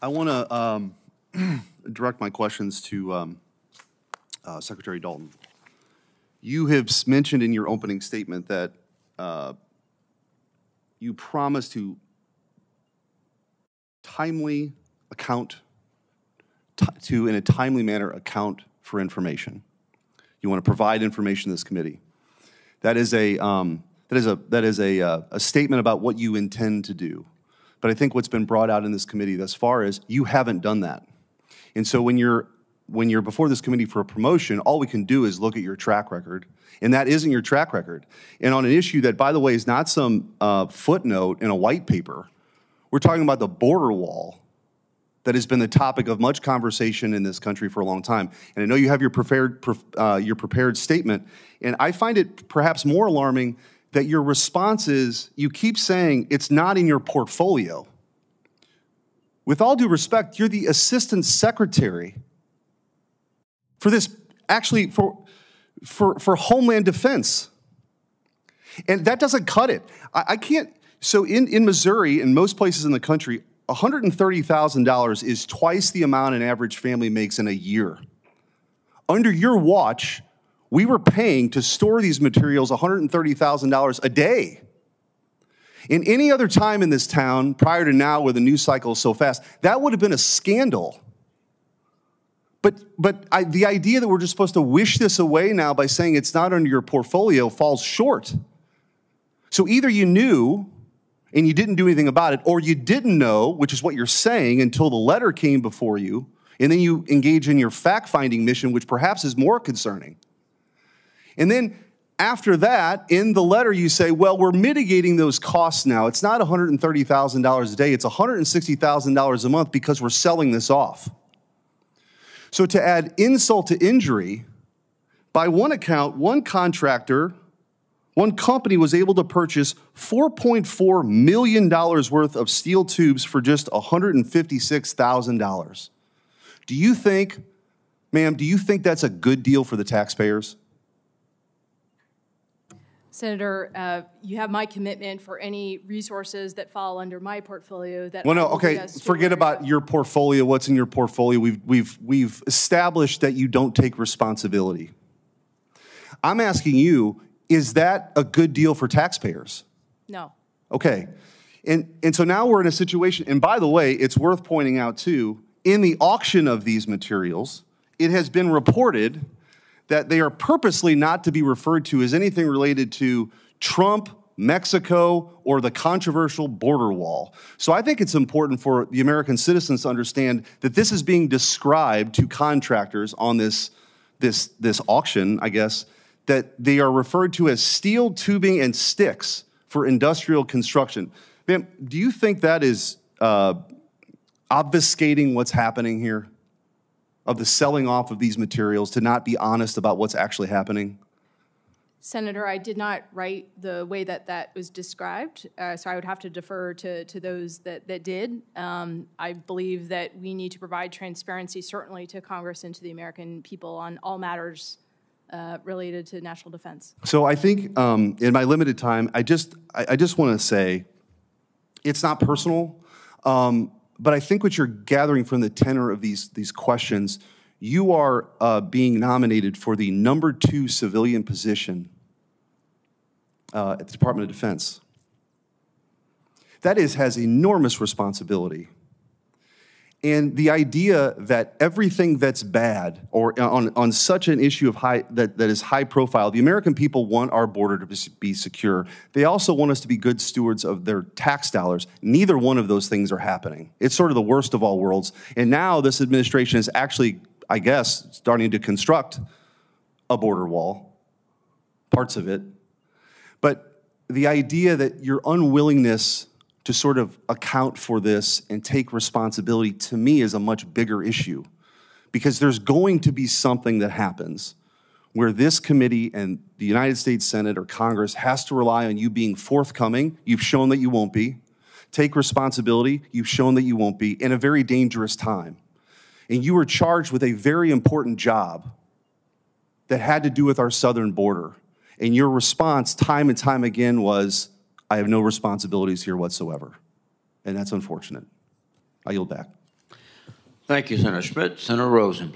I want to direct my questions to Secretary Dalton. You have mentioned in your opening statement that you promise to timely account, in a timely manner, account for information. You want to provide information to this committee. That is a statement about what you intend to do. But I think what's been brought out in this committee thus far is you haven't done that. And so when you're before this committee for a promotion, all we can do is look at your track record, and that isn't your track record. And on an issue that, by the way, is not some footnote in a white paper, we're talking about the border wall that has been the topic of much conversation in this country for a long time. And I know you have your prepared statement, and I find it perhaps more alarming that your response is, you keep saying it's not in your portfolio. With all due respect, you're the Assistant Secretary for this, actually for Homeland Defense. And that doesn't cut it. I can't, so in Missouri, in most places in the country, $130,000 is twice the amount an average family makes in a year. Under your watch, we were paying to store these materials $130,000 a day. In any other time in this town, prior to now where the news cycle is so fast, that would have been a scandal. But the idea that we're just supposed to wish this away now by saying it's not under your portfolio falls short. So either you knew and you didn't do anything about it, or you didn't know, which is what you're saying, until the letter came before you, and then you engage in your fact-finding mission, which perhaps is more concerning. And then after that, in the letter you say, well, we're mitigating those costs now. It's not $130,000 a day, it's $160,000 a month because we're selling this off. So to add insult to injury, by one account, one contractor, one company was able to purchase $4.4 million worth of steel tubes for just $156,000. Do you think, ma'am, do you think that's a good deal for the taxpayers? Senator, you have my commitment for any resources that fall under my portfolio. That well, no, okay. Forget about your portfolio. What's in your portfolio? We've established that you don't take responsibility. I'm asking you, is that a good deal for taxpayers? No. Okay, and so now we're in a situation. And by the way, it's worth pointing out too, in the auction of these materials, it has been reported that they are purposely not to be referred to as anything related to Trump, Mexico, or the controversial border wall. So I think it's important for the American citizens to understand that this is being described to contractors on this auction, I guess, that they are referred to as steel tubing and sticks for industrial construction. Ma'am, do you think that is obfuscating what's happening here? Of the selling off of these materials, to not be honest about what's actually happening? Senator, I did not write the way that that was described, so I would have to defer to those that did. I believe that we need to provide transparency, certainly to Congress and to the American people, on all matters related to national defense. So I think in my limited time, I just want to say, it's not personal. But I think what you're gathering from the tenor of these questions, you are being nominated for the #2 civilian position at the Department of Defense. That has enormous responsibility. And the idea that everything that's bad, or on such an issue of that is high profile, the American people want our border to be secure. They also want us to be good stewards of their tax dollars. Neither one of those things are happening. It's sort of the worst of all worlds. And now this administration is actually, I guess, starting to construct a border wall, parts of it. But the idea that your unwillingness to sort of account for this and take responsibility, to me, is a much bigger issue. Because there's going to be something that happens where this committee and the United States Senate or Congress has to rely on you being forthcoming. You've shown that you won't be. Take responsibility. You've shown that you won't be, in a very dangerous time. And you were charged with a very important job that had to do with our southern border. And your response time and time again was, I have no responsibilities here whatsoever. And that's unfortunate. I yield back. Thank you, Senator Schmitt. Senator Rosen.